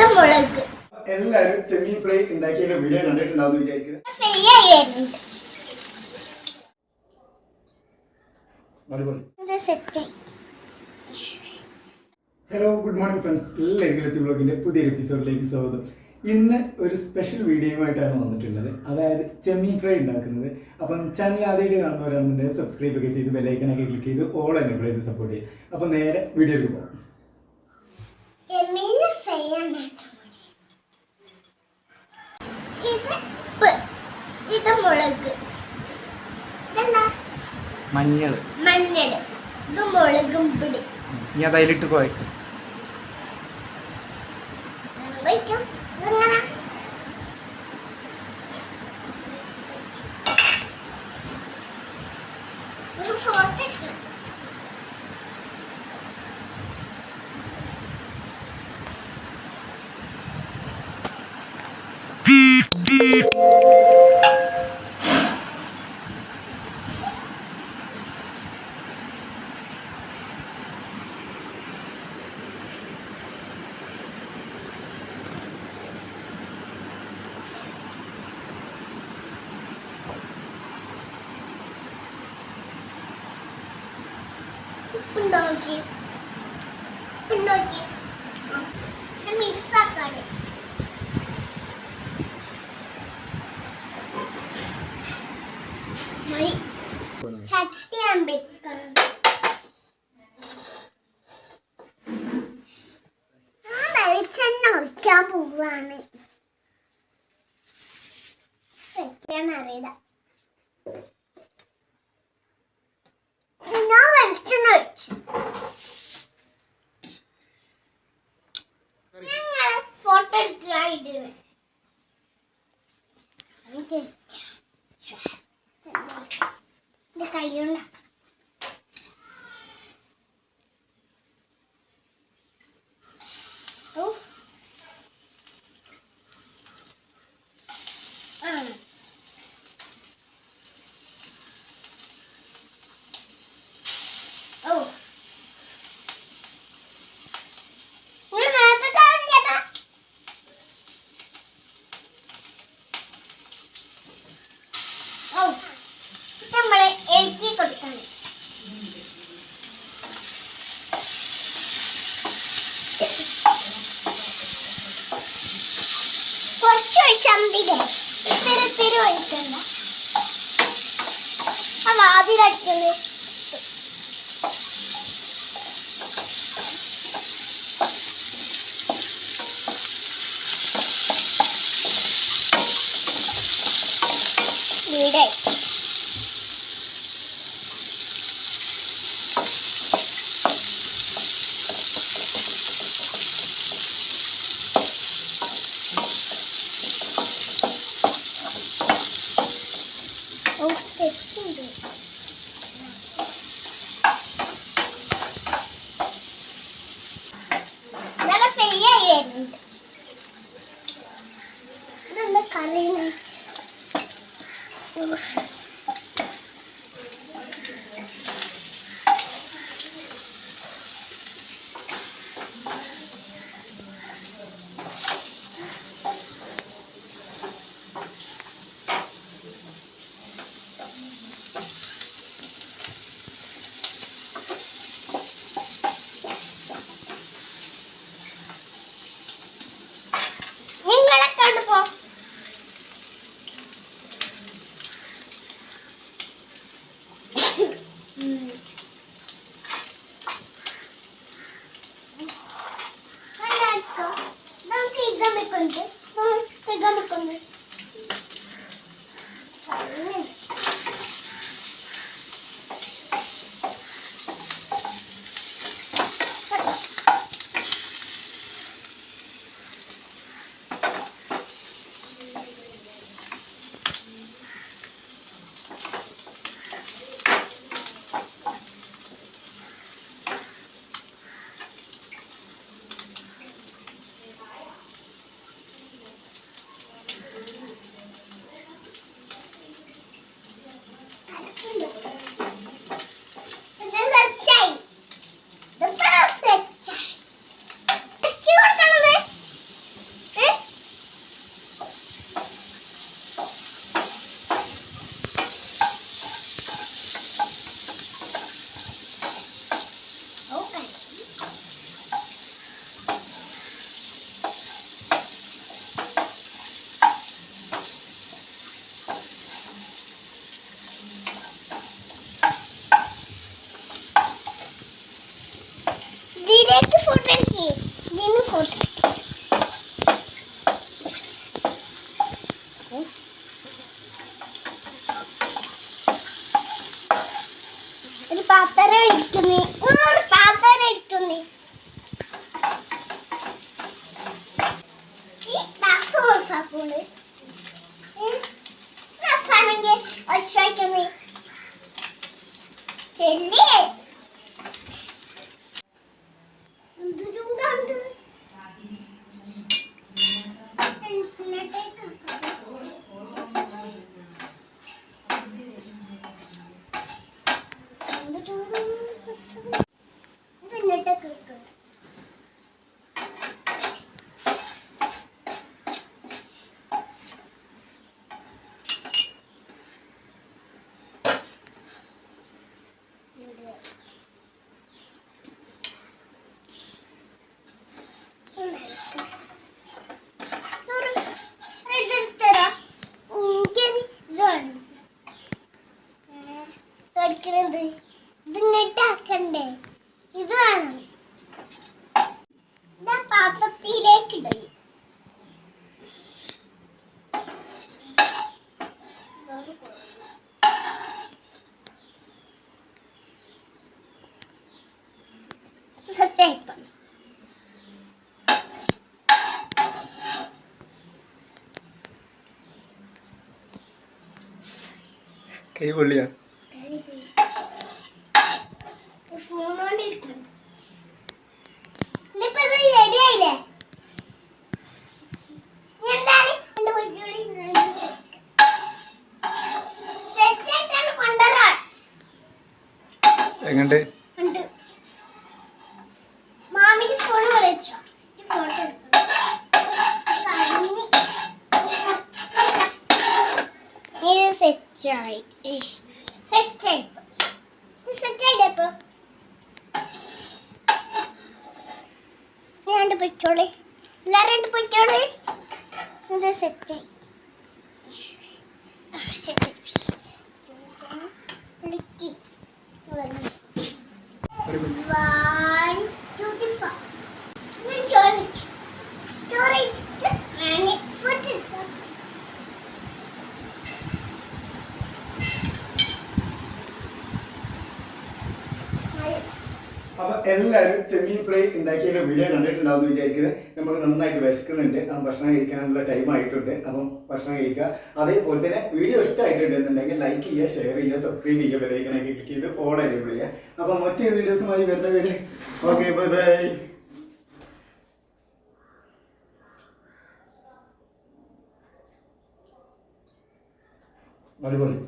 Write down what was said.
എല്ലാവരും ചെമ്മീൻ ഫ്രൈ ഉണ്ടാക്കിയ വീഡിയോ കണ്ടിട്ടുണ്ടാവും വിചാരിക്കുന്നത്. Hello, good morning friends. എല്ലാവർക്കും lathevlogsന്റെ പുതിയൊരു എപ്പിസോഡിലേക്ക് സ്വാഗതം. ഇന്ന് ഒരു സ്പെഷ്യൽ വീഡിയോയുമായിട്ടാണ് വന്നിട്ടുള്ളത്. അതായത് ചെമ്മീൻ ഫ്രൈ ഉണ്ടാക്കുന്നത്. അപ്പം ചാനൽ ആദ്യമായിട്ട് കാണുന്നവരാണെന്നുണ്ടെങ്കിൽ സബ്സ്ക്രൈബ് ഒക്കെ ചെയ്ത് ബെല്ലൈക്കണൊക്കെ ക്ലിക്ക് ചെയ്ത് ഓൾ എനേബിൾ ചെയ്ത് സപ്പോർട്ട് ചെയ്യും. അപ്പം നേരെ വീഡിയോയിലേക്ക് പോകാം. ഇത് മുളക്, മഞ്ഞൾ, ഇത് മുളകും പൊടി. ഇനി അതിലിട്ട് കുഴക്കും. ഉണ്ടാക്കി മിസ്സാക്കാണ്. ചട്ടി അമ്പിക്കണം. വെളിച്ചെണ്ണ ഒഴിക്കാൻ പോവാണ്. വെക്കാൻ അറിയില്ല. ഞാൻ വെളിച്ചെണ്ണ ഒഴിച്ചു. ഫോട്ടോ എടുക്കാനായിട്ട് എന്റെ കയ്യുള്ള നമ്മളെ എഴുതി കൊടുക്കണം. കുറച്ച് ഒഴിച്ചമ്പില്ലേ, തിരി ഒഴിക്കണ്ട. ആ വാതിലടിക്കുന്നത് വീടായി. ഇനി ഇതിന് ഫോട്ടോ ഒരു പാത്രം ഇരിക്കുന്നേ ഒരു പാത്രം ഇരിക്കുന്നേ ഈ ഗ്ലാസ് കൊടുക്കാക്കൂടെ ഗ്ലാസ്സാണെങ്കിൽ ഒഴിച്ചോയ്ക്കുന്നേ ചെല്ലേ എന്ത് ചൂടാണ്ട് എന്ത് ചൂട് ഇതിന്നിട്ടൊക്കെ വെക്കണം ഇതിന്നിട്ടാക്കണ്ടേ ഇത് വേണം ഞാൻ പാത്രത്തിലേക്ക് ഇടയി സെറ്റായിപ്പം കൈ പൊള്ളിയാ ഫോണോണ്ടിരിക്കണം ഇന്നിപ്പോ ഇത് റെഡിയായില്ലേ എന്താണ് എന്റെ കുട്ടികളി സെറ്റായിട്ടാണ് കൊണ്ടുവരാൻ എങ്ങണ്ട് ഉണ്ട് മാമിക്ക് ഫോൺ വിളിച്ചോ ഈ ഫോട്ടോ എടുക്കണം ഇത് സെറ്റായി സെറ്റായിപ്പോ ഞാൻ പൊയ്ക്കോളെ എല്ലാരും പൊയ്ക്കോളെ ഇത് സെറ്റായി സെറ്റായി ഒരു മിനിറ്റ്. 1 2 3 ഞാൻ ചോറിച്ചിട്ട് ഞാൻ ഫോട്ടോ എടുക്കാം അപ്പൊ എല്ലാവരും ചെമ്മീൻ ഫ്രൈ ഉണ്ടാക്കിയ വീഡിയോ കണ്ടിട്ടുണ്ടാവും വിചാരിക്കുന്നത്. നമുക്ക് നന്നായിട്ട് വിശക്കുന്നുണ്ട്, ഭക്ഷണം കഴിക്കാനുള്ള ടൈം ആയിട്ടുണ്ട്. അപ്പം ഭക്ഷണം കഴിക്കുക. അതേപോലെ തന്നെ വീഡിയോ ഇഷ്ടമായിട്ടുണ്ട് എന്നുണ്ടെങ്കിൽ ലൈക്ക് ചെയ്യുക, ഷെയർ ചെയ്യുക, സബ്സ്ക്രൈബ് ചെയ്യുക, ബെല്ലൈക്കണൊക്കെ ക്ലിക്ക് ചെയ്ത് ഓൾ എനേബിൾ ചെയ്യുക. അപ്പം മറ്റൊരു വീഡിയോസുമായി വരുന്നവരെ ഓക്കെ ബൈ ബൈ. അടിപൊളി.